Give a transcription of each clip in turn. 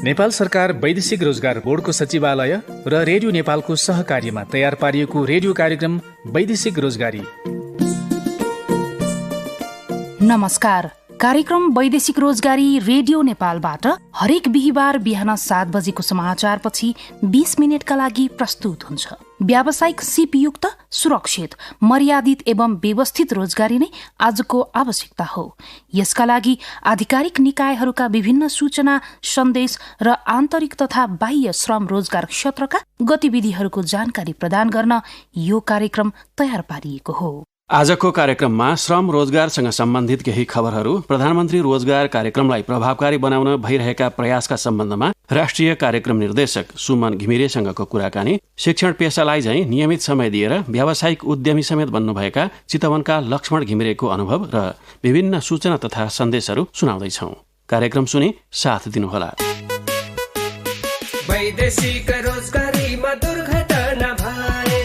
नेपाल सरकार वैदेशिक रोजगार बोर्डको सचिवालय र रेडियो नेपालको सहकार्यमा तयार पारिएको रेडियो कार्यक्रम वैदेशिक रोजगारी। नमस्कार। कार्यक्रम वैदेशिक रोजगारी रेडियो नेपालबाट हरेक बिहीबार बिहान 7 बजेको समाचारपछि 20 मिनटका लागि प्रस्तुत हुन्छ। व्यावसायिक सिपयुक्त, सुरक्षित, मर्यादित एवं व्यवस्थित रोजगारी नै आजको आवश्यकता हो। यसका लागि आधिकारिक निकायहरूका विभिन्न सूचना, सन्देश र आन्तरिक तथा बाह्य श्रम रोजगार क्षेत्रका गतिविधिहरूको जानकारी प्रदान गर्न यो कार्यक्रम तयार पारिएको हो। आजको कार्यक्रममा श्रम रोजगारसँग सम्बन्धित केही खबरहरू, प्रधानमन्त्री रोजगार कार्यक्रमलाई प्रभावकारी बनाउन भइरहेका प्रयासका सम्बन्धमा राष्ट्रिय कार्यक्रम निर्देशक सुमन घिमिरेसँगको कुराकानी, शिक्षण पेशालाई झैं नियमित समय दिएर व्यावसायिक उद्यमी समेत बन्नुभएका चितवनका लक्ष्मण घिमिरेको अनुभव र विभिन्न सूचना तथा सन्देशहरू सुनाउँदैछौँ। कार्यक्रम सुनि साथ दिनुहोला। वैदेशिक रोजगारीमा दुर्घटना भए,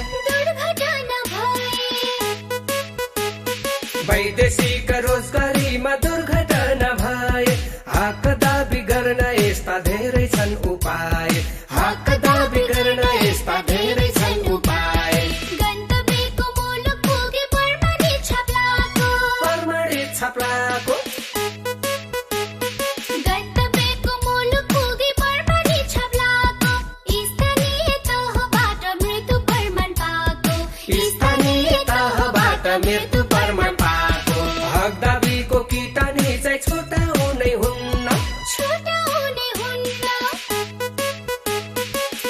वैदेशिक रोजगारीमा दुर्घटना भए, हक दाबी गर्न यस्ता धेरै छन् उपाय, हक दाबी गर्न यस्ता धेरै छन् उपाय। गन्तव्यको मुलुक पुगे परमाणित छाप्लाको, परमाणित छाप्लाको, गन्तव्यको मुलुक पुगे परमाणित छाप्लाको, स्थानीय तहबाट मृत्यु प्रमाण पाएको, स्थानीय तहबाट मृत्यु प्रमाण पाएको। हक दाबीको किटानी चाहिँ छुटाउनै हुन्न, छुटाउने हुन्न,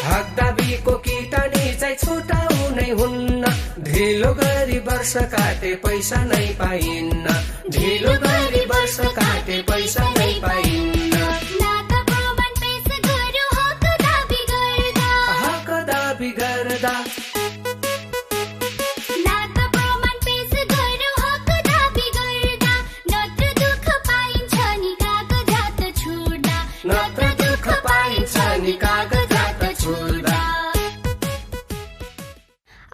हक दाबीको किटानी चाहिँ छुटाउनै हुन्न। ढिलो गरी वर्ष काटे पैसा नै पाइन्न, ढिलो गरी वर्ष काटे पैसा नै पाइन्न। नाता प्रमाण पेश गर्यो हक दाबी गर्दा, हक दाबी गर्दा, नाता प्रमाण पेश गर्यो हक दाबी गर्दा, नत्र दुःख पाइन्छ नि कागजात छुट्दा, नत्र दुःख पाइन्छ नि कागजात छुट्दा।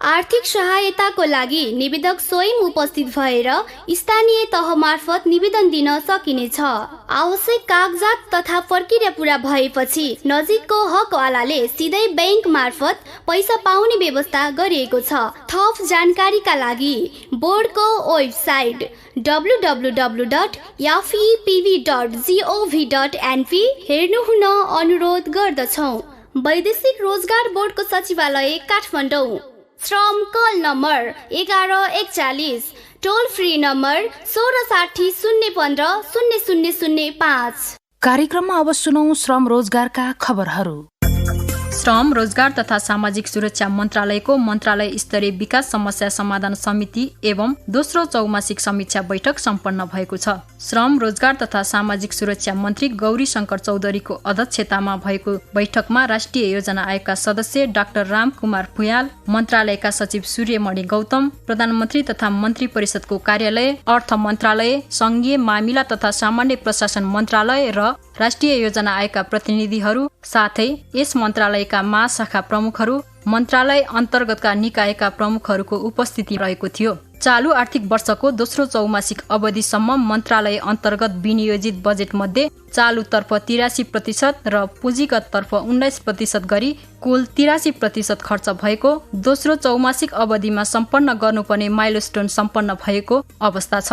आर्थिक सहायताको लागि निवेदक स्वयं उपस्थित भएर स्थानीय तह मार्फत निवेदन दिन सकिनेछ। आवश्यक कागजात तथा प्रक्रिया पूरा भएपछि नजिकको हकवालाले सिधै बैंक मार्फत पैसा पाउने व्यवस्था गरिएको छ। थप जानकारीका लागि बोर्डको वेबसाइट www.fepv.gov.np हेर्नु हुन अनुरोध गर्दछौँ। वैदेशिक रोजगार बोर्डको सचिवालय काठमाडौँ। श्रम कल नम्बर 1141, टोल फ्री नम्बर 1660 015 0005। कार्यक्रममा अब सुनौ श्रम रोजगारका खबरहरू। श्रम रोजगार तथा सामाजिक सुरक्षा मन्त्रालयको मन्त्रालय स्तरीय विकास समस्या समाधान समिति एवं दोस्रो चौमासिक समीक्षा बैठक सम्पन्न भएको छ। श्रम रोजगार तथा सामाजिक सुरक्षा मन्त्री गौरी शंकर चौधरीको अध्यक्षतामा भएको बैठकमा राष्ट्रिय योजना आयोगका सदस्य डाक्टर राम कुमार भुयाल, मन्त्रालयका सचिव सूर्यमणि गौतम, प्रधानमन्त्री तथा मन्त्री परिषदको कार्यालय, अर्थ मन्त्रालय, संघीय मामिला तथा सामान्य प्रशासन मन्त्रालय र राष्ट्रिय योजना आयोगका प्रतिनिधिहरू साथै यस मन्त्रालयका महाशाखा प्रमुखहरू, मन्त्रालय अन्तर्गतका निकायका प्रमुखहरूको उपस्थिति रहेको थियो। चालु आर्थिक वर्षको दोस्रो चौमासिक अवधिसम्म मन्त्रालय अन्तर्गत विनियोजित बजेट मध्ये चालुतर्फ 83% र पुँजीगततर्फ 19% गरी कुल 83% खर्च भएको, दोस्रो चौमासिक अवधिमा सम्पन्न गर्नुपर्ने माइलस्टोन सम्पन्न भएको अवस्था छ।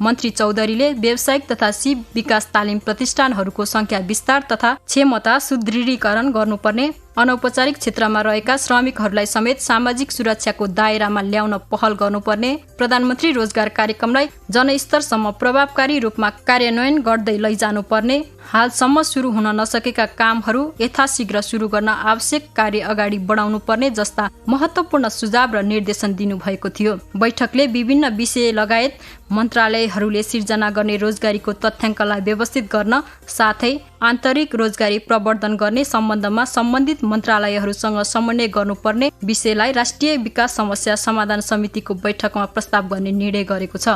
मन्त्री चौधरीले व्यावसायिक तथा सिप विकास तालिम प्रतिष्ठानहरूको संख्या विस्तार तथा क्षमता सुदृढीकरण गर्नुपर्ने, अनौपचारिक क्षेत्रमा रहेका श्रमिकहरूलाई समेत सामाजिक सुरक्षाको दायरामा ल्याउन पहल गर्नुपर्ने, प्रधानमन्त्री रोजगार कार्यक्रमलाई जनस्तरसम्म प्रभावकारी रूपमा कार्यान्वयन गर्दै लैजानुपर्ने, हालसम्म सुरु हुन नसकेका कामहरू यथाशीघ्र सुरु गर्न आवश्यक कार्य अगाडि बढाउनु पर्ने जस्ता महत्त्वपूर्ण सुझाव र निर्देशन दिनुभएको थियो। बैठकले विभिन्न विषय लगायत मन्त्रालयहरूले सिर्जना गर्ने रोजगारीको तथ्याङ्कलाई व्यवस्थित गर्न साथै आन्तरिक रोजगारी प्रवर्धन गर्ने सम्बन्धमा सम्बन्धित मन्त्रालयहरूसँग समन्वय गर्नुपर्ने विषयलाई राष्ट्रिय विकास समस्या समाधान समितिको बैठकमा प्रस्ताव गर्ने निर्णय गरेको छ।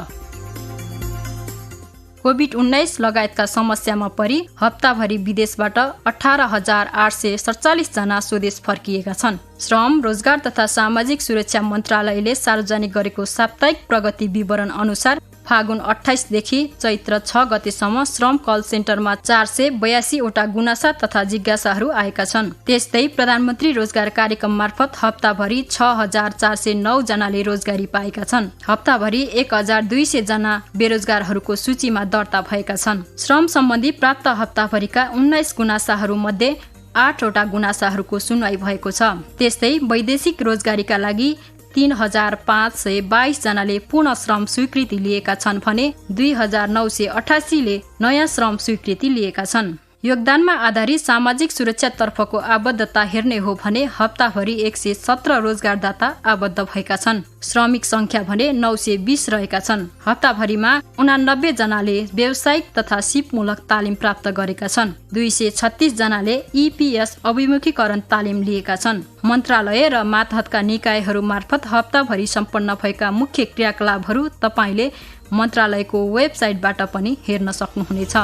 कोभिड-19 लगायतका समस्यामा परि हप्ताभरि विदेशबाट 18,847 जना स्वदेश फर्किएका छन्। श्रम, रोजगार तथा सामाजिक सुरक्षा मन्त्रालयले सार्वजनिक गरेको साप्ताहिक प्रगति विवरण अनुसार फागुन 28 देखि चैत्र 6 गतेसम्म श्रम कल सेन्टरमा 482 वटा गुनासा तथा जिज्ञासाहरू आएका छन्। त्यस्तै प्रधानमन्त्री रोजगार कार्यक्रम मार्फत हप्ताभरि 6409 जनाले रोजगारी पाएका छन्। हप्ताभरि 1200 जना बेरोजगारहरूको सूचीमा दर्ता भएका छन्। श्रम सम्बन्धी प्राप्त हप्ताभरिका 19 गुनासाहरू मध्ये 8 वटा गुनासाहरूको सुनवाई भएको छ। त्यस्तै वैदेशिक रोजगारीका लागि 3522 जनाले पूर्ण श्रम स्वीकृति लिएका छन् भने 2988 ले नयाँ श्रम स्वीकृति लिएका छन्। योगदानमा आधारित सामाजिक सुरक्षातर्फको आबद्धता हेर्ने हो भने हप्ताभरि 117 रोजगारदाता आबद्ध भएका छन्। श्रमिक संख्या भने 920 रहेका छन्। हप्ताभरिमा 89 जनाले व्यावसायिक तथा सिपमूलक तालिम प्राप्त गरेका छन्। 236 जनाले EPS अभिमुखीकरण तालिम लिएका छन्। मन्त्रालय र मातहतका निकायहरू मार्फत हप्ताभरि सम्पन्न भएका मुख्य क्रियाकलापहरू तपाईले मन्त्रालयको वेबसाइटबाट पनि हेर्न सक्नुहुनेछ।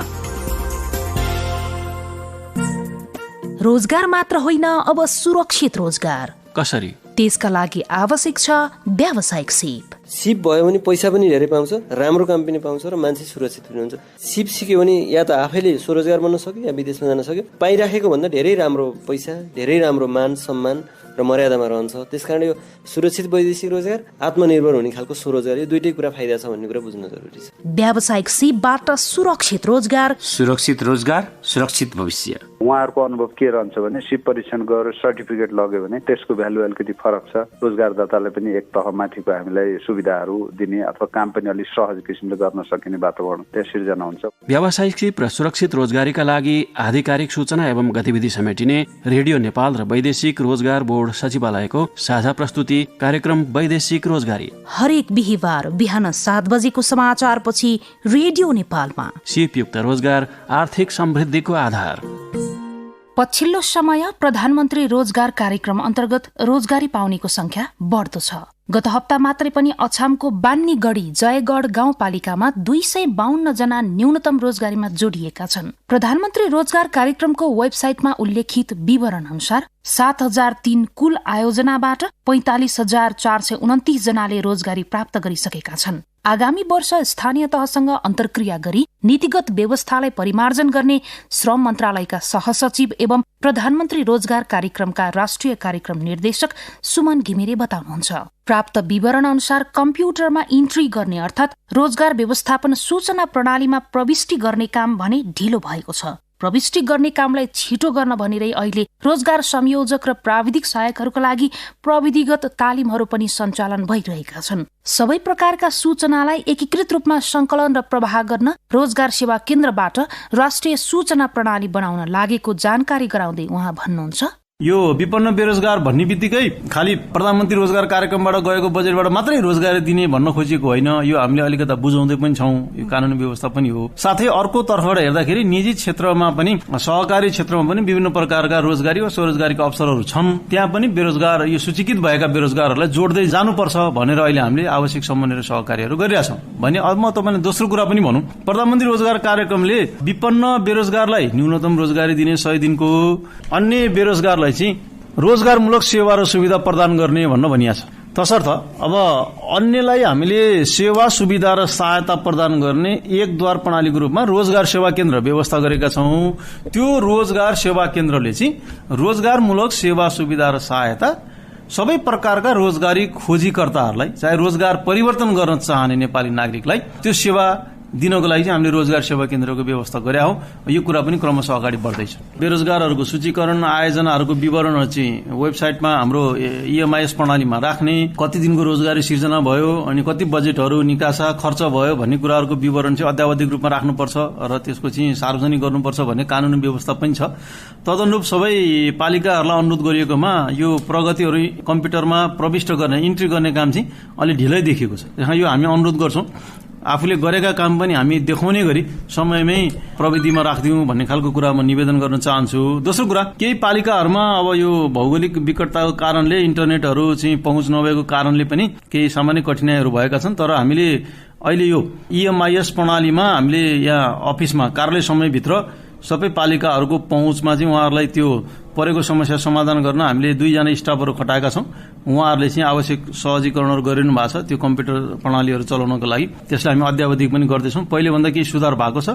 रोजगार मात्र होइन, अब सुरक्षित रोजगार कसरी? त्यसका लागि आवश्यक छ व्यावसायिक सिप। सिप भयो भने पैसा पनि धेरै पाउँछ, राम्रो काम पनि पाउँछ र मान्छे सुरक्षित पनि हुन्छ। सिप सिक्यो भने या त आफैले स्वरोजगार बन्न सक्यो या विदेशमा जान सक्यो। पाइराखेको भन्दा धेरै राम्रो पैसा, धेरै राम्रो मान सम्मान र मर्यादामा रहन्छ। त्यसकारण यो सुरक्षित वैदेशिक रोजगार, आत्मनिर्भर हुने खालको स्वरोजगार, यो दुईटै कुरा फाइदा छ भन्ने कुरा बुझ्न जरुरी छ। व्यावसायिक सिपबाट सुरक्षित रोजगार, सुरक्षित भविष्य। उहाँहरूको अनुभव के रहन्छ भने सिप परीक्षण गरेर सर्टिफिकेट लग्यो भने त्यसको भ्यालु अलिकति फरक छ। रोजगारदातालाई पनि एक तह माथिको हामीलाई सुविधाहरू दिने अथवा काम पनि अलिक सहज किसिमले गर्न सकिने वातावरण त्यहाँ सिर्जना हुन्छ। व्यावसायिक सिप र सुरक्षित रोजगारीका लागि आधिकारिक सूचना एवं गतिविधि समेटिने रेडियो नेपाल र वैदेशिक रोजगार बोर्ड सचिवालयको साझा प्रस्तुति कार्यक्रम वैदेशिक रोजगारी हरेक बिहीबार बिहान 7 बजेको समाचारपछि रेडियो नेपालमा। सिपयुक्त रोजगार आर्थिक समृद्धिको आधार। पछिल्लो समय प्रधानमन्त्री रोजगार कार्यक्रम अन्तर्गत रोजगारी पाउनेको संख्या बढ्दो छ। गत हप्ता मात्रै पनि अछामको बान्नीगढी जयगढ गाउँपालिकामा 252 जना न्यूनतम रोजगारीमा जोडिएका छन्। प्रधानमन्त्री रोजगार कार्यक्रमको वेबसाइटमा उल्लेखित विवरण अनुसार 7003 कुल आयोजनाबाट 45429 जनाले रोजगारी प्राप्त गरिसकेका छन्। आगामी वर्ष स्थानीय तहसँग अन्तर्क्रिया गरी नीतिगत व्यवस्थालाई परिमार्जन गर्ने श्रम मन्त्रालयका सहसचिव एवं प्रधानमन्त्री रोजगार कार्यक्रमका राष्ट्रिय कार्यक्रम निर्देशक सुमन घिमिरे बताउनुहुन्छ। प्राप्त विवरण अनुसार कम्प्युटरमा इन्ट्री गर्ने अर्थात् रोजगार व्यवस्थापन सूचना प्रणालीमा प्रविष्टि गर्ने काम भने ढिलो भएको छ। प्रविष्टि गर्ने कामलाई छिटो गर्न भनिरहे अहिले रोजगार संयोजक र प्राविधिक सहायकहरूका लागि प्रविधिगत तालिमहरू पनि सञ्चालन भइरहेका छन्। सबै प्रकारका सूचनालाई एकीकृत रूपमा संकलन र प्रवाह गर्न रोजगार सेवा केन्द्रबाट राष्ट्रिय सूचना प्रणाली बनाउन लागेको जानकारी गराउँदै उहाँ भन्नुहुन्छ, यो विपन्न बेरोजगार भन्ने बित्तिकै खालि प्रधानमन्त्री रोजगार कार्यक्रमबाट गएको बजेटबाट मात्रै रोजगारी दिने भन्न खोजेको होइन। यो हामीले अलिकता बुझाउँदै पनि छौं। यो कानूनी व्यवस्था पनि हो। साथै अर्को तर्फबाट हेर्दाखेरि निजी क्षेत्रमा पनि सहकारी क्षेत्रमा पनि विभिन्न प्रकारका रोजगारी वा स्वरोजगारीका अवसरहरू छन्। त्यहाँ पनि बेरोजगार यो सूचीकृत भएका बेरोजगारहरूलाई जोड्दै जानुपर्छ भनेर अहिले हामीले आवश्यक समन्वय र सहकार्यहरू गरिरहेछौँ। भने अब म तपाईलाई दोस्रो कुरा पनि भनौं, प्रधानमन्त्री रोजगार कार्यक्रमले विपन्न बेरोजगारलाई न्यूनतम रोजगारी दिने 100 दिनको, अन्य बेरोजगारलाई रोजगारमूलक सेवा र सुविधा प्रदान गर्ने भन्न भनिएको छ। तसर्थ अब अन्यलाई हामीले सेवा सुविधा र सहायता प्रदान गर्ने एकद्वार प्रणालीको रूपमा रोजगार सेवा केन्द्र व्यवस्था गरेका छौं। त्यो रोजगार सेवा केन्द्रले चाहिँ रोजगारमूलक सेवा सुविधा र सहायता सबै प्रकारका रोजगारी खोजीकर्ताहरूलाई, चाहे रोजगार परिवर्तन गर्न चाहने नेपाली नागरिकलाई त्यो सेवा दिनको लागि चाहिँ हामीले रोजगार सेवा केन्द्रको व्यवस्था गरे हौ। यो कुरा पनि क्रमशः अगाडि बढ्दैछ। बेरोजगारहरूको सूचीकरण, आयोजनाहरूको विवरणहरू चाहिँ वेबसाइटमा हाम्रो EMIS प्रणालीमा राख्ने, कति दिनको रोजगारी सिर्जना भयो अनि कति बजेटहरू निकासा खर्च भयो भन्ने कुराहरूको विवरण चाहिँ अद्यावधिक रूपमा राख्नुपर्छ र त्यसको चाहिँ सार्वजनिक गर्नुपर्छ भन्ने कानूनी व्यवस्था पनि छ। तदनुरूप सबै पालिकाहरूलाई अनुरोध गरिएकोमा यो प्रगतिहरू कम्प्युटरमा प्रविष्ट गर्ने, इन्ट्री गर्ने काम चाहिँ अलि ढिलै देखिएको छ। यो हामी अनुरोध गर्छौं आफूले गरेका काम पनि हामी देखाउने गरी समयमै प्रविधिमा राखिदिउँ भन्ने खालको कुरा म निवेदन गर्न चाहन्छु। दोस्रो कुरा, केही पालिकाहरूमा अब यो भौगोलिक विकटताको कारणले इन्टरनेटहरू चाहिँ पहुँच नभएको कारणले पनि केही सामान्य कठिनाइहरू भएका छन्। तर हामीले अहिले यो EMIS प्रणालीमा हामीले यहाँ अफिसमा कार्यालय समयभित्र सबै पालिकाहरूको पहुँचमा चाहिँ उहाँहरूलाई त्यो परेको समस्या समाधान गर्न हामीले 2 जना स्टाफहरू खटाएका छौं। उहाँहरूले चाहिँ आवश्यक सहजीकरणहरू गरिनु भएको छ त्यो कम्प्युटर प्रणालीहरू चलाउनको लागि। त्यसलाई हामी अद्यावधिक पनि गर्दैछौँ। पहिले भन्दा केही सुधार भएको छ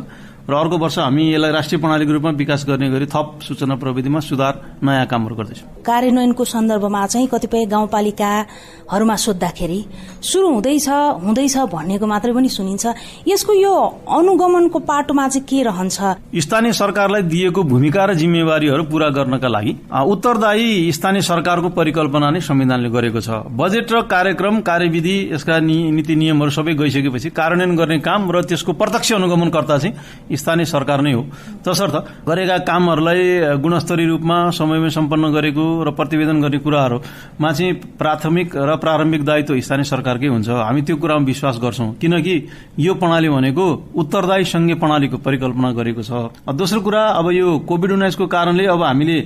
र अर्को वर्ष हामी यसलाई राष्ट्रिय प्रणालीको रूपमा विकास गर्ने गरी थप सूचना प्रविधिमा सुधार नयाँ कामहरू गर्दैछौँ। कार्यान्वयनको सन्दर्भमा चाहिँ कतिपय गाउँपालिकाहरूमा सोद्धाखेरि सुरु हुँदैछ भन्नेको मात्रै पनि सुनिन्छ। यसको यो अनुगमनको पाटोमा चाहिँ के रहन्छ? स्थानीय सरकारलाई दिएको भूमिका र जिम्मेवारीहरू पूरा गर्नका लागि उत्तरदायी स्थानीय सरकारको परिकल्पना नै संविधानले गरेको छ। बजेट र कार्यक्रम कार्यविधि यसका नीति नियमहरू सबै गइसकेपछि कार्यान्वयन गर्ने काम र त्यसको प्रत्यक्ष अनुगमनकर्ता चाहिँ स्थानीय सरकार नै हो। तसर्थ गरेका कामहरूलाई गुणस्तरीय रूपमा समयमै सम्पन्न गरेको र प्रतिवेदन गर्ने कुराहरूमा चाहिँ प्राथमिक र प्रारम्भिक दायित्व स्थानीय सरकारकै हुन्छ। हामी त्यो कुरामा विश्वास गर्छौं किनकि यो प्रणाली भनेको उत्तरदायी संघीय प्रणालीको परिकल्पना गरेको छ। दोस्रो कुरा, अब यो कोभिड-19 को कारणले अब हामीले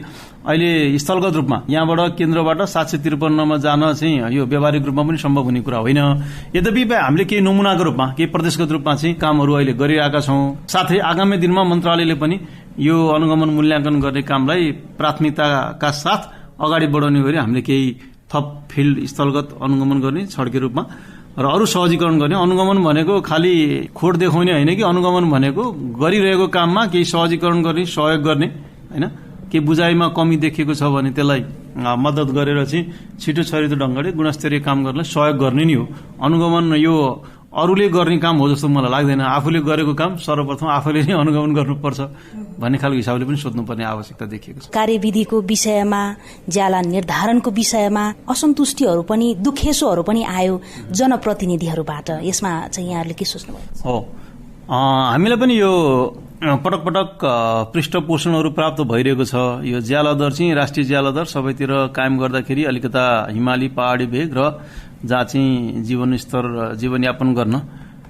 अहिले स्थलगत रूपमा यहाँबाट केन्द्रबाट 753 मा जान चाहिँ यो व्यावहारिक रूपमा पनि सम्भव हुने कुरा होइन। यद्यपि हामीले केही नमुनाको रूपमा केही प्रदेशगत रूपमा चाहिँ कामहरू अहिले गरिरहेका छौं। साथै आगामी दिनमा मन्त्रालयले पनि यो अनुगमन मूल्याङ्कन गर्ने कामलाई प्राथमिकताका साथ अगाडि बढाउने गरी हामीले केही थप फिल्ड स्थलगत अनुगमन गर्ने छड्के रूपमा र अरू सहजीकरण गर्ने। अनुगमन भनेको खालि खोट देखाउने होइन कि अनुगमन भनेको गरिरहेको काममा केही सहजीकरण गर्ने, सहयोग गर्ने हैन। के बुझाइमा कमी देखिएको छ भने त्यसलाई मद्दत गरेर चाहिँ छिटो छरितो ढंगले गुणस्तरीय काम गर्नलाई सहयोग गर्ने नि हो। अनुगमन यो अरूले गर्ने काम हो जस्तो मलाई लाग्दैन। आफूले गरेको काम सर्वप्रथम आफूले नै अनुगमन गर्नुपर्छ भन्ने खालको हिसाबले पनि सोध्नुपर्ने आवश्यकता देखिएको छ। कार्यविधिको विषयमा, ज्याला निर्धारणको विषयमा असन्तुष्टिहरू पनि, दुखेसोहरू पनि आयो जनप्रतिनिधिहरूबाट। यसमा चाहिँ यहाँहरूले के सोच्नुभयो? हो, हामीलाई पनि यो पटक पटक पृष्ठपोषणहरू प्राप्त भइरहेको छ। यो ज्याला दर चाहिँ राष्ट्रिय ज्याला दर सबैतिर कायम गर्दाखेरि अलिकता हिमाली पहाडी भेग र जहाँ चाहिँ जीवनयापन गर्न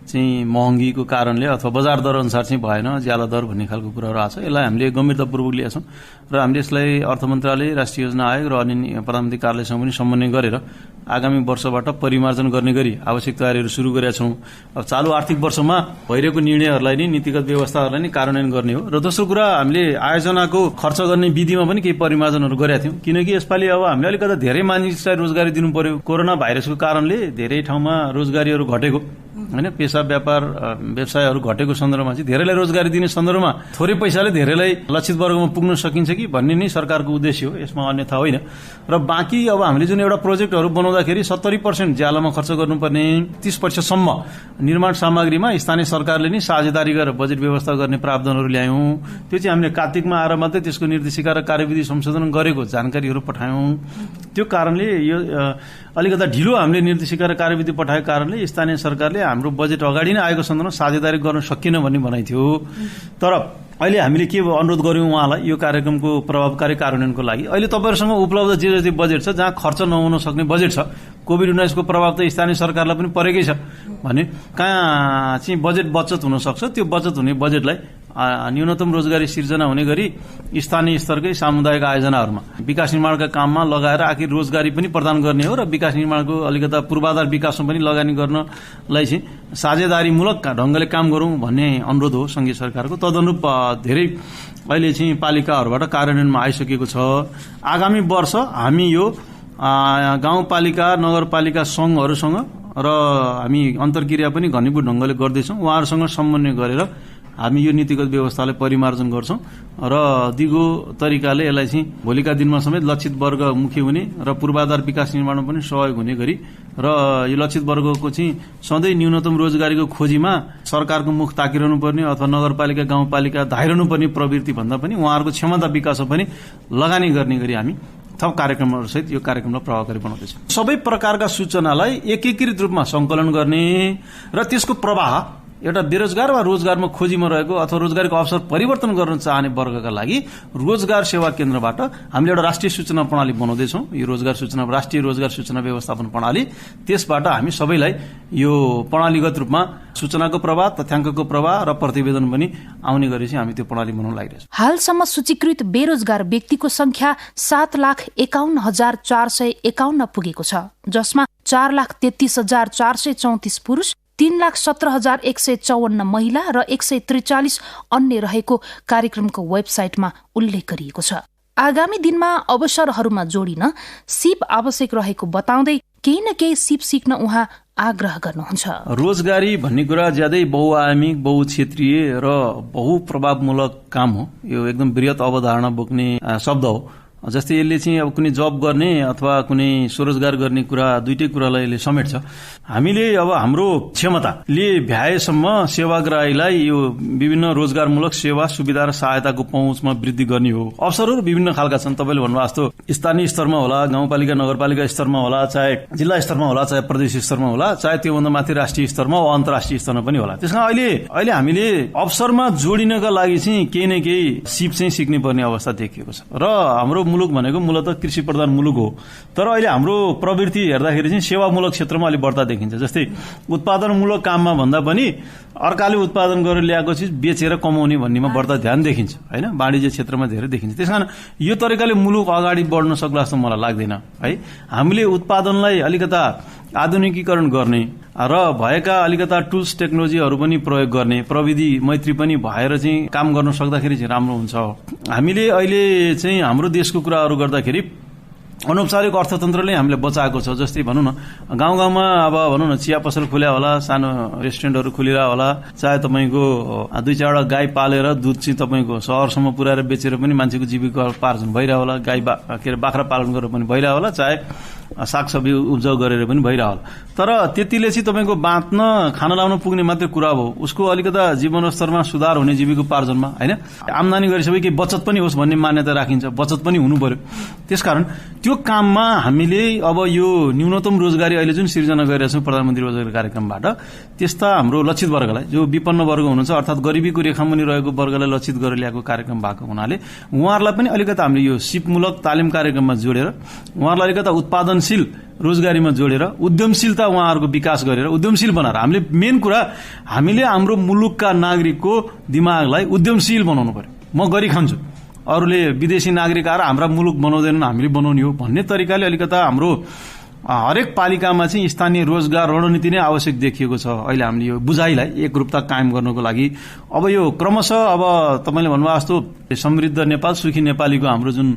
चाहिँ महँगीको कारणले अथवा बजार दर अनुसार चाहिँ भएन ज्याला दर भन्ने खालको कुराहरू आएको छ। यसलाई हामीले गम्भीरतापूर्वक लिएका छौँ र हामीले यसलाई अर्थ मन्त्रालय, राष्ट्रिय योजना आयोग र अन्य प्रधानमन्त्री कार्यालयसँग पनि समन्वय गरेर आगामी वर्षबाट परिमार्जन गर्ने गरी आवश्यक तयारीहरू सुरु गरेका छौँ। अब चालु आर्थिक वर्षमा भइरहेको निर्णयहरूलाई नै, नीतिगत व्यवस्थाहरूलाई नै कार्यान्वयन गर्ने हो। र दोस्रो कुरा, हामीले आयोजनाको खर्च गर्ने विधिमा पनि केही परिमार्जनहरू गरेका थियौँ किनकि यसपालि अब हामीले अलिकता धेरै मानिसलाई रोजगारी दिनु पर्यो। कोरोना भाइरसको कारणले धेरै ठाउँमा रोजगारीहरू घटेको हैन, पेशा व्यापार व्यवसायहरू घटेको सन्दर्भमा चाहिँ धेरैलाई रोजगारी दिने सन्दर्भमा थोरै पैसाले धेरैलाई लक्षित वर्गमा पुग्न सकिन्छ कि भन्ने नै सरकारको उद्देश्य हो, यसमा अन्यथा होइन। र बाँकी अब हामीले जुन एउटा प्रोजेक्टहरू बनाउँदाखेरि 70% ज्यालामा खर्च गर्नुपर्ने, 30% सम्म निर्माण सामग्रीमा स्थानीय सरकारले नै साझेदारी गरेर बजेट व्यवस्था गर्ने प्रावधानहरू ल्यायौँ। त्यो चाहिँ हामीले कार्तिकमा आएर मात्रै त्यसको निर्देशिका र कार्यविधि संशोधन गरेको जानकारीहरू पठायौँ। त्यो कारणले यो अलिकता ढिलो हामीले निर्देशिका र कार्यविधि पठाएको कारणले स्थानीय सरकारले हाम्रो बजेट अगाडि नै आएको सन्दर्भमा साझेदारी गर्न सकिएन भन्ने भनाइ थियो। तर अहिले हामीले के अनुरोध गर्यौं उहाँलाई यो कार्यक्रमको प्रभावकारी कार्यान्वयनको लागि अहिले तपाईहरुसँग उपलब्ध जे जति बजेट छ, जहाँ खर्च नहुन सक्ने बजेट छ, कोभिड-19 को प्रभाव त स्थानीय सरकारलाई पनि परेकै छ भने कहाँ चाहिँ बजेट बचत हुन सक्छ, त्यो बचत हुने बजेटलाई न्यूनतम रोजगारी सिर्जना हुने गरी स्थानीय स्तरकै सामुदायिक आयोजनाहरूमा विकास निर्माणका काममा लगाएर आखिर रोजगारी पनि प्रदान गर्ने हो र विकास निर्माणको अलिकता पूर्वाधार विकासमा पनि लगानी गर्नलाई चाहिँ साझेदारीमूलक ढंगले काम गरौं भन्ने अनुरोध हो संघीय सरकारको। तदनुरूप धेरै अहिले चाहिँ पालिकाहरूबाट कार्यान्वयनमा आइसकेको छ। आगामी वर्ष हामी यो गाउँपालिका नगरपालिका संघहरूसँग र हामी अन्तर्क्रिया पनि घनीभूत ढंगले गर्दैछौं। उहाँहरूसँग समन्वय गरेर हामी यो नीतिगत व्यवस्थालाई परिमार्जन गर्छौं र दिगो तरिकाले यसलाई चाहिँ भोलिका दिनमा समेत लक्षित वर्गमुखी हुने र पूर्वाधार विकास निर्माणमा पनि सहयोग हुने गरी र यो लक्षित वर्गको चाहिँ सधैँ न्यूनतम रोजगारीको खोजीमा सरकारको मुख ताकिरहनु पर्ने अथवा नगरपालिका गाउँपालिका धाइरहनु पर्ने प्रवृत्ति भन्दा पनि उहाँहरूको क्षमता विकासमा पनि लगानी गर्ने गरी हामी थप कार्यक्रमहरूसहित यो कार्यक्रमलाई प्रभावकारी बनाउँदैछौँ। सबै प्रकारका सूचनालाई एकीकृत रूपमा संकलन गर्ने र त्यसको प्रवाह एउटा बेरोजगार वा रोजगारमा खोजीमा रहेको अथवा रोजगारीको अवसर परिवर्तन गर्न चाहने वर्गका लागि रोजगार सेवा केन्द्रबाट हामीले एउटा राष्ट्रिय सूचना प्रणाली बनाउँदैछौँ। यो राष्ट्रिय रोजगार सूचना व्यवस्थापन प्रणाली, त्यसबाट हामी सबैलाई यो प्रणालीगत रूपमा सूचनाको प्रवाह, तथ्याङ्कको प्रवाह र प्रतिवेदन पनि आउने गरी चाहिँ हामी त्यो प्रणाली बनाउन लागिरहेछौँ। हालसम्म सूचीकृत बेरोजगार व्यक्तिको संख्या 7,51,451 पुगेको छ, जसमा 4,33,434 पुरुष, 3,17,154 महिला र 143 अन्य रहेको कार्यक्रमको वेबसाइटमा उल्लेख गरिएको छ। आगामी दिनमा अवसरहरूमा जोडिन सिप आवश्यक रहेको बताउँदै केही न केही सिप सिक्न उहाँ आग्रह गर्नुहुन्छ। रोजगारी भन्ने कुरा ज्यादै बहुआयामिक, बहुक्षेत्रीय र बहुप्रभावमूलक काम हो। यो एकदम वृहत अवधारणा बोक्ने शब्द हो। जस्तै यसले चाहिँ अब कुनै जब गर्ने अथवा कुनै स्वरोजगार गर्ने कुरा दुईटै कुरालाई यसले समेट्छ। हामीले अब हाम्रो क्षमताले भ्याएसम्म सेवाग्राहीलाई यो विभिन्न रोजगारमूलक सेवा सुविधा र सहायताको पहुँचमा वृद्धि गर्ने हो। अवसरहरू विभिन्न खालका छन्। तपाईँले भन्नुभएको जस्तो स्थानीय स्तरमा होला, गाउँपालिका नगरपालिका स्तरमा होला, चाहे जिल्ला स्तरमा होला, चाहे प्रदेश स्तरमा होला, चाहे त्योभन्दा माथि राष्ट्रिय स्तरमा वा अन्तर्राष्ट्रिय स्तरमा पनि होला। त्यसमा अहिले हामीले अवसरमा जोडिनका लागि चाहिँ केही न केही सिप चाहिँ सिक्ने पर्ने अवस्था देखिएको छ। र हाम्रो मुलुक भनेको मूलतः कृषि प्रधान मुलुक हो। तर अहिले हाम्रो प्रवृत्ति हेर्दाखेरि चाहिँ सेवामूलक क्षेत्रमा अलि बढ्ता देखिन्छ। जस्तै उत्पादनमूलक काममा भन्दा पनि अर्काले उत्पादन गरेर ल्याएको चिज बेचेर कमाउने भन्नेमा बढ्ता ध्यान देखिन्छ हैन। वाणिज्य क्षेत्रमा धेरै देखिन्छ। त्यसकारण यो तरिकाले मुलुक अगाडि बढ्न सक्ला जस्तो मलाई लाग्दैन है। हामीले उत्पादनलाई अलिकता आधुनिकीकरण गर्ने र भएका अलिकता टुल्स टेक्नोलोजीहरू पनि प्रयोग गर्ने, प्रविधि मैत्री पनि भएर चाहिँ काम गर्न सक्दाखेरि चाहिँ राम्रो हुन्छ। हामीले अहिले चाहिँ हाम्रो देशको कुराहरू गर्दाखेरि अनौपचारिक अर्थतन्त्रले हामीले बचाएको छ। जस्तै भनौँ न गाउँ गाउँमा अब भनौँ न चिया पसल खुल्या होला, सानो रेस्टुरेन्टहरू खुलिरह होला, चाहे तपाईँको दुई चारवटा गाई पालेर दुध चाहिँ तपाईँको सहरसम्म पुर्याएर बेचेर पनि मान्छेको जीविकोपार्जन भइरह होला, बाख्रा पालन गरेर पनि भइरह होला, चाहे सागसब्जी उब्जाउ गरेर पनि भइरह होला। तर त्यतिले चाहिँ तपाईँको बाँच्न खाना लाउन पुग्ने मात्रै कुरा हो। उसको अलिकता जीवन स्तरमा सुधार हुने जीविकोपार्जनमा हैन, आम्दानी गरिसके कि बचत पनि होस् भन्ने मान्यता राखिन्छ। बचत पनि हुनु पर्यो। त्यसकारण त्यो काममा हामीले अब यो न्यूनतम रोजगारी अहिले जुन सिर्जना गरिरहेका छौँ प्रधानमन्त्री रोजगार कार्यक्रमबाट, त्यस्ता हाम्रो लक्षित वर्गलाई जो विपन्न वर्ग हुनुहुन्छ अर्थात् गरिबीको रेखामुनि रहेको वर्गलाई लक्षित गरेर ल्याएको कार्यक्रम भएको हुनाले उहाँहरूलाई पनि अलिकता हामीले यो सिपमूलक तालिम कार्यक्रममा जोडेर उहाँहरूलाई अलिकता उत्पादनशील रोजगारीमा जोडेर उद्यमशीलता उहाँहरूको विकास गरेर उद्यमशील बनाएर हामीले मेन कुरा हामीले हाम्रो मुलुकका नागरिकको दिमागलाई उद्यमशील बनाउनु पर्यो। म गरी खान्छु, अरूले विदेशी नागरिक आएर हाम्रा मुलुक बनाउँदैनन्, हामीले बनाउने हो भन्ने तरिकाले अलिकता हाम्रो हरेक पालिकामा चाहिँ स्थानीय रोजगार रणनीति नै आवश्यक देखिएको छ। अहिले हामीले यो बुझाइलाई एकरूपता कायम गर्नको लागि अब यो क्रमशः अब तपाईँले भन्नुभएको जस्तो समृद्ध नेपाल सुखी नेपालीको हाम्रो जुन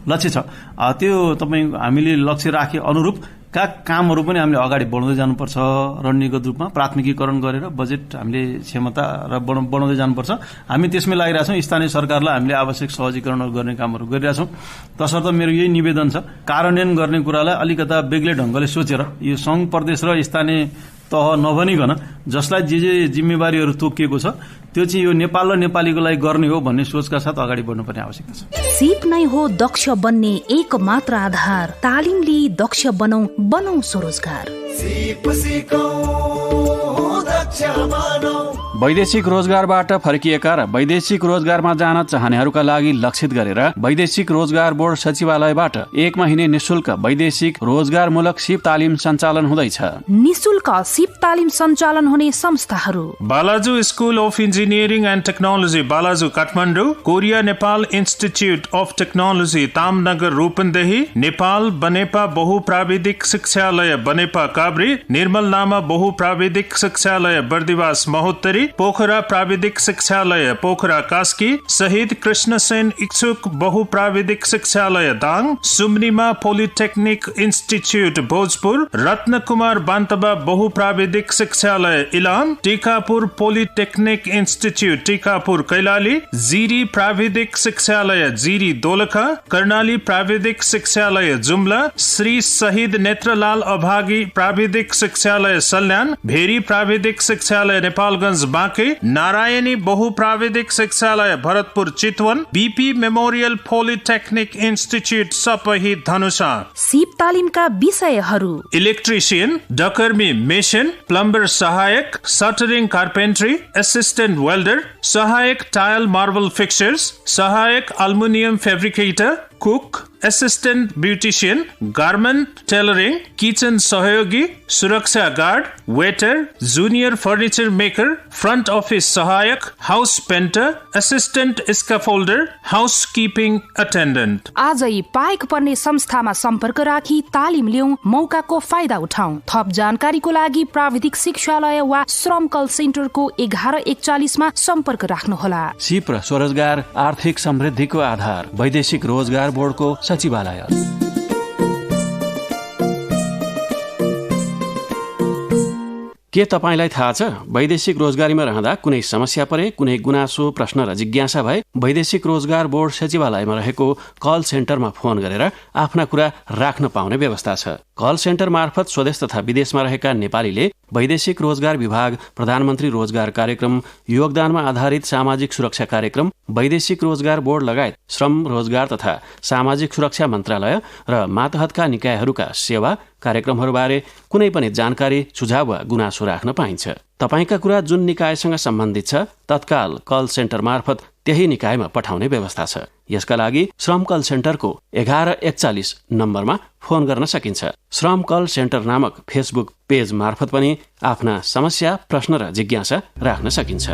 लक्ष्य छ त्यो तपाईँ हामीले लक्ष्य राखे अनुरूप कामहरू पनि हामीले अगाडि बढाउँदै जानुपर्छ। रणनीतिगत रूपमा प्राथमिकीकरण गरेर बजेट हामीले क्षमता र बढाउँदै जानुपर्छ। हामी त्यसमै लागिरहेछौँ। स्थानीय सरकारलाई हामीले आवश्यक सहजीकरणहरू गर्ने कामहरू गरिरहेछौँ। तसर्थ मेरो यही निवेदन छ, कार्यान्वयन गर्ने कुरालाई अलिकता बेग्लै ढङ्गले सोचेर यो सङ्घ प्रदेश र स्थानीय तह नभनिकन जसलाई जे जिम्मेवारीहरू तोकिएको छ त्यो चाहिँ यो नेपाल र नेपालीको लागि गर्ने हो भन्ने सोचका साथ अगाडि बढ्नुपर्ने आवश्यकता छ। सिप नै हो दक्ष बन्ने एक मात्र आधार। तालिम लिई दक्ष बनौं स्वरोजगार। वैदेशिक रोजगारबाट फर्किएका र वैदेशिक रोजगारमा जान चाहनेहरूका लागि लक्षित गरेर वैदेशिक रोजगार बोर्ड सचिवालयबाट 1 महिने निशुल्क वैदेशिक रोजगारमूलक सिप तालिम सञ्चालन हुँदैछ। निशुल्क सिप तालिम सञ्चालन हुने संस्थाहरू: Balaju school of engineering and technology Balaju Kathmandu, Korea Nepal institute of technology Tamnagar Rupandehi, Nepal Banepa बहुप्राविधिक शिक्षालय बनेपा काभ्रे, निर्मल नामा बहुप्राविधिक शिक्षालय बर्दिवास महोत्तरी, पोखरा प्राविधिक शिक्षालय पोखरा कास्की, शहीद कृष्णसेन इच्छुक बहुप्राविधिक शिक्षालय दाङ, सुम्निमा पोलिटेक्निक इन्स्टिच्युट भोजपुर, रत्नकुमार बान्तबा बहुप्राविधिक शिक्षालय इलाम, टिकापुर पोलिटेक्निक इन्स्टिच्युट टिकापुर कैलाली, जिरी प्राविधिक शिक्षालय जिरी दोलखा, कर्णाली प्राविधिक शिक्षालय जुम्ला, श्री शहीद नेत्रलाल अभागी प्राविधिक शिक्षालय सल्यान, भेरी प्राविधिक शिक्षालय नेपालगञ्ज बाँके, नारायणी बहुप्राविधिक शिक्षालय Bharatpur Chitwan, BP memorial polytechnic institute Sapahi Dhanusha. सिप तालिमका विषयहरू: इलेक्ट्रिशियन, डकर्मी मेसिन, प्लम्बर सहायक, सटरिङ कार्पेन्ट्री, असिस्टेन्ट वेल्डर, सहायक टाइल मार्बल फिक्सर्स, सहायक aluminium fabricator, cook, assistant beautician, garment tailoring, kitchen सहयोगी, सुरक्षा guard, waiter, junior furniture maker, front office सहायक, house painter, assistant scaffolder, housekeeping attendant. आजै पाएक पर्ने संस्थामा सम्पर्क राखी तालिम लिउँ, मौकाको फाइदा उठाउँ। थप जानकारीको लागि प्राविधिक शिक्षालय वा श्रम कल सेन्टरको 1141 सम्पर्क राख्नुहोला। सिप र स्वरोजगार आर्थिक समृद्धिको आधार, वैदेशिक रोजगार बोर्डको सचिवालय। के तपाईलाई थाहा छ वैदेशिक रोजगारीमा रहँदा कुनै समस्या परे, कुनै गुनासो, प्रश्न र जिज्ञासा भए वैदेशिक रोजगार बोर्ड सचिवालयमा रहेको कल सेन्टरमा फोन गरेर आफ्ना कुरा राख्न पाउने व्यवस्था छ। कल सेन्टर मार्फत स्वदेश तथा विदेशमा रहेका नेपालीले वैदेशिक रोजगार विभाग, प्रधानमन्त्री रोजगार कार्यक्रम, योगदानमा आधारित सामाजिक सुरक्षा कार्यक्रम, वैदेशिक रोजगार बोर्ड लगायत श्रम, रोजगार तथा सामाजिक सुरक्षा मन्त्रालय र मातहतका निकायहरूका सेवा कार्यक्रमहरूबारे कुनै पनि जानकारी, सुझाव वा गुनासो राख्न पाइन्छ। तपाईका कुरा जुन निकायसँग सम्बन्धित छ तत्काल कल सेन्टर मार्फत त्यही निकायमा पठाउने व्यवस्था छ। यसका लागि श्रम कल सेन्टरको 1141 नम्बरमा फोन गर्न सकिन्छ। श्रम कल सेन्टर नामक फेसबुक पेज मार्फत पनि आफ्ना समस्या, प्रश्न र जिज्ञासा राख्न सकिन्छ।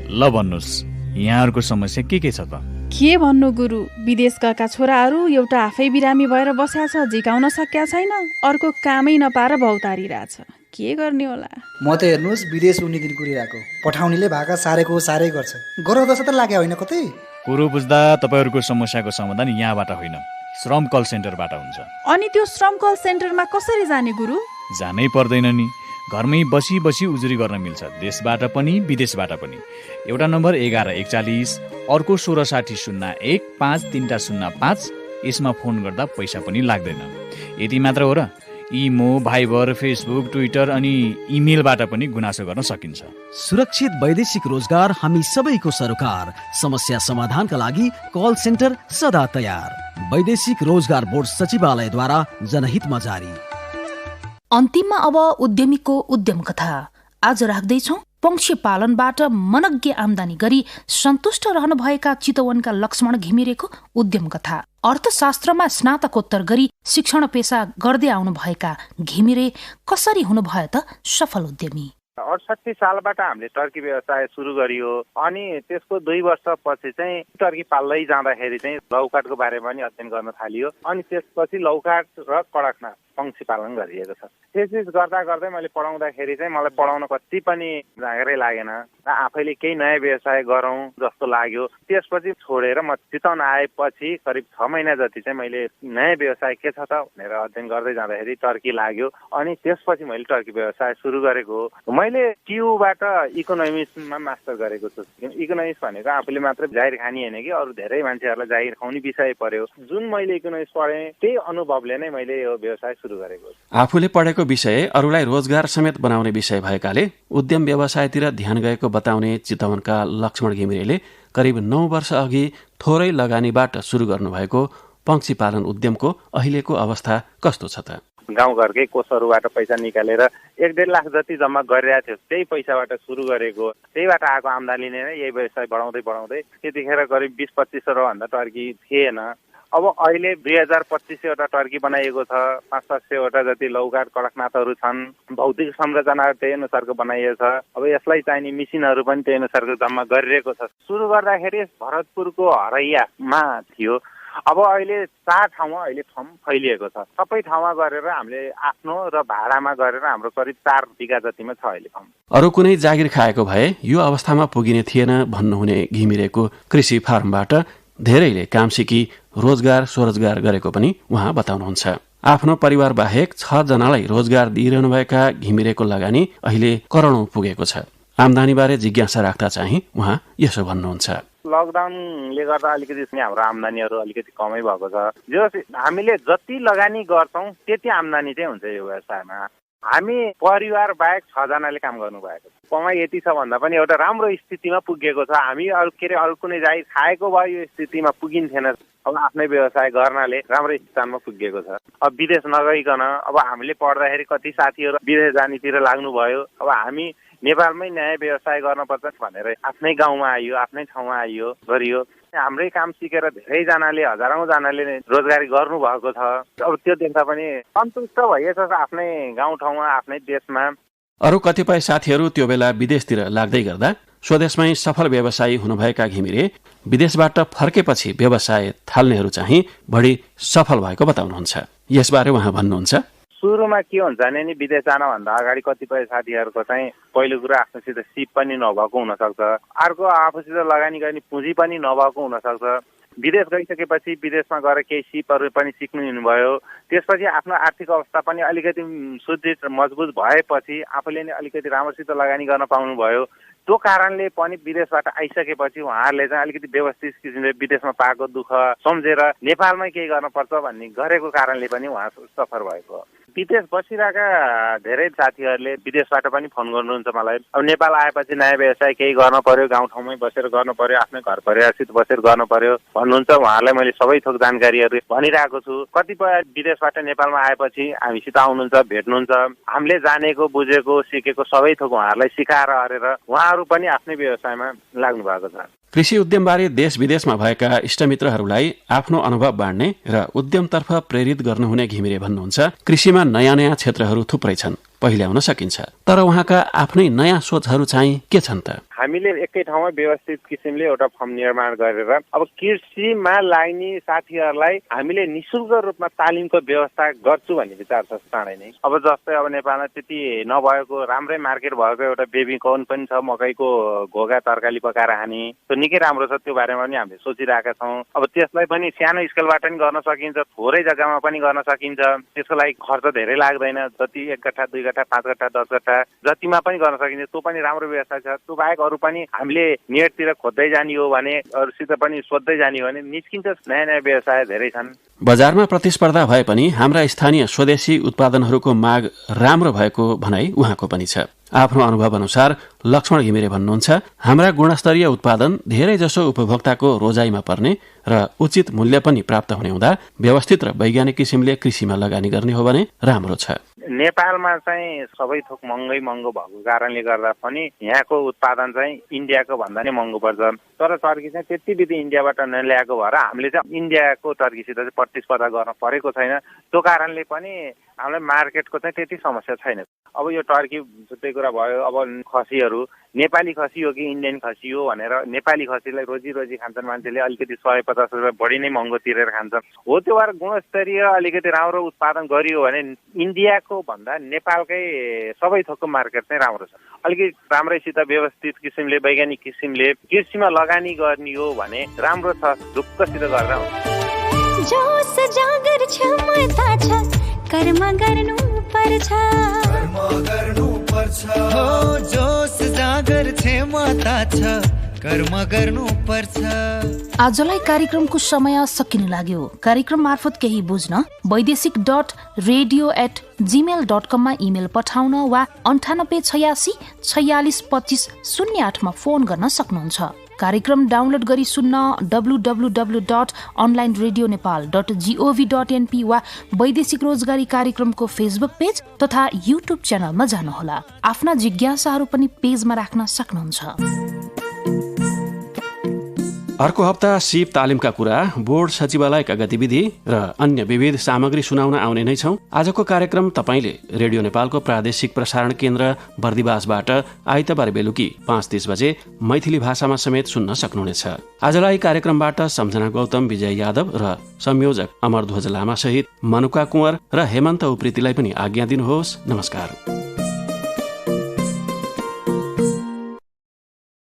ल भन्नुस्, यहाँहरूको समस्या के छ त? के भन्नु गुरु, विदेश गएका छोराहरू एउटा आफै बिरामी भएर बस्या छ, झिकाउन सकिया छैन, अर्को कामै नपाएर भौतारिरहेछ। के गर्ने होला? म त हेर्नुहोस् विदेश उनी दिन कुरिरहेको, पठाउनेले भाका सारेको सारै गर्छ। गरौँ दशा त लाग्यो होइन कतै? कुरो बुझ्दा तपाईँहरूको समस्याको समाधान यहाँबाट होइन, श्रम कल सेन्टरबाट हुन्छ। अनि त्यो श्रम कल सेन्टरमा कसरी जाने गुरु? जानै पर्दैन नि, घरमै बसी बसी उजुरी गर्न मिल्छ, देशबाट पनि विदेशबाट पनि। एउटा नम्बर 1141, अर्को 1660153005। यसमा फोन गर्दा पैसा पनि लाग्दैन। यति मात्र हो र? इमो, भाइबर, फेसबुक, ट्विटर अनि इमेलबाट पनि गुनासो गर्न सकिन्छ। सुरक्षित वैदेशिक रोजगार हामी सबैको सरोकार। समस्या समाधानका लागि कल सेन्टर सदा तयार। वैदेशिक रोजगार बोर्ड सचिवालयद्वारा जनहितमा जारी। अन्तिममा अब उद्यमीको उद्यम कथा आज राख्दैछौ। पंक्षी पालनबाट मनज्ञ आमदानी गरी सन्तुष्ट रहनुभएका चितवनका लक्ष्मण घिमिरेको उद्यम कथा। अर्थशास्त्रमा स्नातकोत्तर गरी शिक्षण पेशा गर्दै आउनुभएका घिमिरे कसरी हुनुभयो त सफल उद्यमी? 68 सालबाट हामीले टर्की व्यवसाय सुरु गरियो अनि त्यसको 2 वर्षपछि चाहिँ टर्की पाल्दै जाँदाखेरि चाहिँ लौकाटको बारेमा पनि अध्ययन गर्न थालियो अनि त्यसपछि लौकाट र कडकनाथ पंक्षी पालन गरिएको छ। त्यस गर्दा गर्दै मैले पढाउँदाखेरि चाहिँ मलाई पढाउन कति पनि जागरै लागेन, आफैले केही नयाँ व्यवसाय गरौँ जस्तो लाग्यो। त्यसपछि छोडेर म चितवन आएपछि करिब 6 महिना जति चाहिँ मैले नयाँ व्यवसाय के छ त भनेर अध्ययन गर्दै जाँदाखेरि टर्की लाग्यो अनि त्यसपछि मैले टर्की व्यवसाय सुरु गरेको। मैले ट्युबाट इकोनोमिक्समा मास्टर गरेको छु। इकोनोमिक्स भनेको आफूले मात्र जाहिर खानी होइन कि अरू धेरै मान्छेहरूलाई जाहिर खुवाउने विषय पर्यो। जुन मैले इकोनोमिक्स पढेँ त्यही अनुभवले नै मैले यो व्यवसाय सुरु गरेको। आफूले पढेको विषय अरूलाई रोजगार समेत बनाउने विषय भएकाले उद्यम व्यवसायतिर ध्यान गएको बताउने चितवनका लक्ष्मण घिमिरेले करिब 9 वर्ष अघि थोरै लगानीबाट सुरु गर्नुभएको पंक्षी पालन उद्यमको अहिलेको अवस्था कस्तो छ त? गाउँघरकै कोषहरूबाट पैसा निकालेर 1-1.5 लाख जति जम्मा गरिरहेको थियो। त्यही पैसाबाट सुरु गरेको, त्यहीबाट आएको आम्दानी नै यही व्यवसाय बढाउँदै बढाउँदै त्यतिखेर करिब 20-25 भन्दा टर्की थिएन। अब अहिले 2250वटा टर्की बनाइएको छ, 500-700वटा जति लौकाट कडकनाथहरू छन्। भौतिक संरचनाहरू त्यही अनुसारको बनाइएको छ। अब यसलाई चाहिने मिसिनहरू पनि त्यही अनुसारको जम्मा गरिरहेको छ। सुरु गर्दाखेरि भरतपुरको हरैयामा थियो, अब अहिले 4 ठाउँमा अहिले फर्म फैलिएको छ। सबै ठाउँमा गरेर हामीले आफ्नो र भाडामा गरेर हाम्रो करिब 4 बिघा जतिमा छ अहिले फर्म। अरू कुनै जागिर खाएको भए यो अवस्थामा पुगिने थिएन भन्नुहुने घिमिरेको कृषि फार्मबाट धेरैले काम सिकी रोजगार स्वरोजगार गरेको पनि उहाँ बताउनुहुन्छ। आफ्नो परिवार बाहेक 6 जनालाई रोजगार दिइरहनुभएका घिमिरेको लगानी अहिले करोडौं पुगेको छ। आम्दानीबारे जिज्ञासा राख्दा चाहिँ उहाँ यसो भन्नुहुन्छ। लकडाउनले गर्दा अलिकति हाम्रो आम्दानीहरू अलिकति कमै भएको छ। जो हामीले जति लगानी गर्छौँ त्यति आम्दानी चाहिँ हुन्छ यो व्यवसायमा। हामी परिवार बाहेक 6 जनाले काम गर्नु भएको छ। कमाइ यति छ भन्दा पनि एउटा राम्रो स्थितिमा पुगेको छ। हामी अरू कुनै जागिर खाएको भए यो स्थितिमा पुगिन्थेन। अब आफ्नै व्यवसाय गर्नाले राम्रो स्थानमा पुगेको छ। अब विदेश नगइकन अब हामीले पढ्दाखेरि कति साथीहरू विदेश जानेतिर लाग्नुभयो। अब हामी नेपालमै न्याय व्यवसाय गर्नुपर्छ भनेर आफ्नै गाउँमा आइयो, आफ्नै ठाउँमा आइयो, गरियो। हाम्रै काम सिकेर धेरैजनाले हजारौं जनाले रोजगारी गर्नुभएको छ। अब त्यो देख्दा पनि सन्तुष्ट भइएको छ आफ्नै गाउँठाउँमा, आफ्नै देशमा। अरू कतिपय साथीहरू त्यो बेला विदेशतिर लाग्दै गर्दा स्वदेशमै सफल व्यवसायी हुनुभएका घिमिरे विदेशबाट फर्केपछि व्यवसाय थाल्नेहरू चाहिँ बढी सफल भएको बताउनुहुन्छ। यसबारे उहाँ भन्नुहुन्छ, सुरुमा के हुन्छ भने नि विदेश जानभन्दा अगाडि कतिपय साथीहरूको चाहिँ पहिलो कुरा आफ्नोसित सिप पनि नभएको हुनसक्छ, अर्को आफूसित लगानी गर्ने पुँजी पनि नभएको हुनसक्छ। विदेश गइसकेपछि विदेशमा गएर केही सिपहरू पनि सिक्नु हुनुभयो। त्यसपछि आफ्नो आर्थिक अवस्था पनि अलिकति सुदृढ मजबुत भएपछि आफूले नै अलिकति राम्रोसित लगानी गर्न पाउनुभयो। त्यो कारणले पनि विदेशबाट आइसकेपछि उहाँहरूले चाहिँ अलिकति व्यवस्थित किसिमले विदेशमा पाएको दुःख सम्झेर नेपालमै केही गर्नुपर्छ भन्ने गरेको कारणले पनि उहाँ सफल भएको। विदेश बसिरहेका धेरै साथीहरूले विदेशबाट पनि फोन गर्नुहुन्छ मलाई। अब नेपाल आएपछि नयाँ व्यवसाय केही गर्न पर्यो, गाउँठाउँमै बसेर गर्नु पर्यो, आफ्नै घर परिवारसित बसेर गर्नु पर्यो भन्नुहुन्छ। उहाँहरूलाई मैले सबै थोक जानकारीहरू भनिरहेको छु। कतिपय विदेशबाट नेपालमा आएपछि हामीसित आउनुहुन्छ, भेट्नुहुन्छ। हामीले जानेको, बुझेको, सिकेको सबै थोक उहाँहरूलाई सिकाएर हरेर उहाँहरू पनि आफ्नै व्यवसायमा लाग्नु भएको छ। कृषि उद्यमबारे देश विदेशमा भएका इष्टमित्रहरूलाई आफ्नो अनुभव बाँड्ने र उद्यमतर्फ प्रेरित गर्नुहुने घिमिरे भन्नुहुन्छ, कृषिमा नयाँ नयाँ क्षेत्रहरू थुप्रै छन्, पहिल्याउन सकिन्छ, तर उहाँका आफ्नै नयाँ सोचहरू चाहिँ के छन् त? हामीले एकै ठाउँमा व्यवस्थित किसिमले एउटा फर्म निर्माण गरेर अब कृषिमा लाग्ने साथीहरूलाई हामीले निःशुल्क रूपमा तालिमको व्यवस्था गर्छु भन्ने विचार छ चाँडै नै। अब जस्तै अब नेपालमा त्यति नभएको राम्रै मार्केट भएको एउटा बेबी कर्न पनि छ, मकैको घोगा तरकारी पकाएर खाने, त्यो निकै राम्रो छ। त्यो बारेमा पनि हामीले सोचिरहेका छौँ। अब त्यसलाई पनि सानो स्केलबाट पनि गर्न सकिन्छ, थोरै जग्गामा पनि गर्न सकिन्छ। त्यसको लागि खर्च धेरै लाग्दैन, जति 1 कट्ठा 2 कट्ठा 5 कट्ठा 10 कट्ठा जतिमा पनि गर्न सकिन्छ। त्यो पनि राम्रो व्यवस्था छ। त्यो बाहेक अरू पनि हामीले नेटतिर खोज्दै जाने हो भने, अरूसित पनि सोध्दै जाने हो भने निस्किन्छ। नयाँ नयाँ व्यवसाय धेरै छन्। बजारमा प्रतिस्पर्धा भए पनि हाम्रा स्थानीय स्वदेशी उत्पादनहरूको माग राम्रो भएको भनाइ उहाँको पनि छ। आफ्नो अनुभव अनुसार लक्ष्मण घिमिरे भन्नुहुन्छ, हाम्रा गुणस्तरीय उत्पादन धेरै जसो उपभोक्ताको रोजाइमा पर्ने र उचित मूल्य पनि प्राप्त हुने हुँदा व्यवस्थित र वैज्ञानिक किसिमले कृषिमा लगानी गर्ने हो भने राम्रो छ। नेपालमा चाहिँ सबै थोक महँगो भएको कारणले गर्दा पनि यहाँको उत्पादन चाहिँ इन्डियाको भन्दा नै महँगो पर्छ। तर टर्की चाहिँ त्यति विधि इन्डियाबाट नल्याएको भएर हामीले चाहिँ इन्डियाको टर्कीसित चाहिँ प्रतिस्पर्धा गर्न परेको छैन। त्यो कारणले पनि हामीलाई मार्केटको चाहिँ त्यति समस्या छैन। अब यो टर्की छुट्टै कुरा भयो। अब खसीहरू नेपाली खसी हो कि इन्डियन खसी हो भनेर नेपाली खसीलाई रोजी खान्छन् मान्छेले, अलिकति 150 रुपियाँ बढी नै महँगो तिरेर खान्छन्। हो त्यो भएर गुणस्तरीय अलिकति राम्रो उत्पादन गरियो भने इन्डियाको भन्दा नेपालकै सबै थोकको मार्केट चाहिँ राम्रो छ। अलिकति राम्रैसित व्यवस्थित किसिमले वैज्ञानिक किसिमले कृषिमा लगानी गर्ने हो भने राम्रो छ। ढुक्कसित गरेर जोस जागर क्षमता छ, कर्म गर्नु पर्छ। हो जोस जागर क्षमता छ, कर्म गर्नुपर्छ। आजलाई कार्यक्रमको समय सकिन लाग्यो। कार्यक्रम मार्फत केही बुझ्न वैदेशिक.radio@gmail.com मा इमेल पठाउन वा 9886 46 25 08 मा फोन गर्न सक्नुहुन्छ। कार्यक्रम डाउनलोड गरी सुन्न www.onlineradionepal.gov.np वा वैदेशिक रोजगारी कार्यक्रमको फेसबुक पेज तथा युट्युब च्यानलमा जानुहोला। आफ्ना जिज्ञासाहरू पनि पेजमा राख्न सक्नुहुन्छ। अर्को हप्ता सिप तालिमका कुरा, बोर्ड सचिवालयका गतिविधि र अन्य विविध सामग्री सुनाउन आउने नै छौं। आजको कार्यक्रम तपाईले रेडियो नेपालको प्रादेशिक प्रसारण केन्द्र बर्दिवासबाट आइतबार बेलुकी 5:30 बजे मैथिली भाषामा समेत सुन्न सक्नुहुनेछ। आजलाई कार्यक्रमबाट सम्झना गौतम, विजय यादव र संयोजक अमरध्वज लामा सहित मनुका कुँवर र हेमन्त उप्रेतीलाई पनि आज्ञा दिनुहोस्। नमस्कार।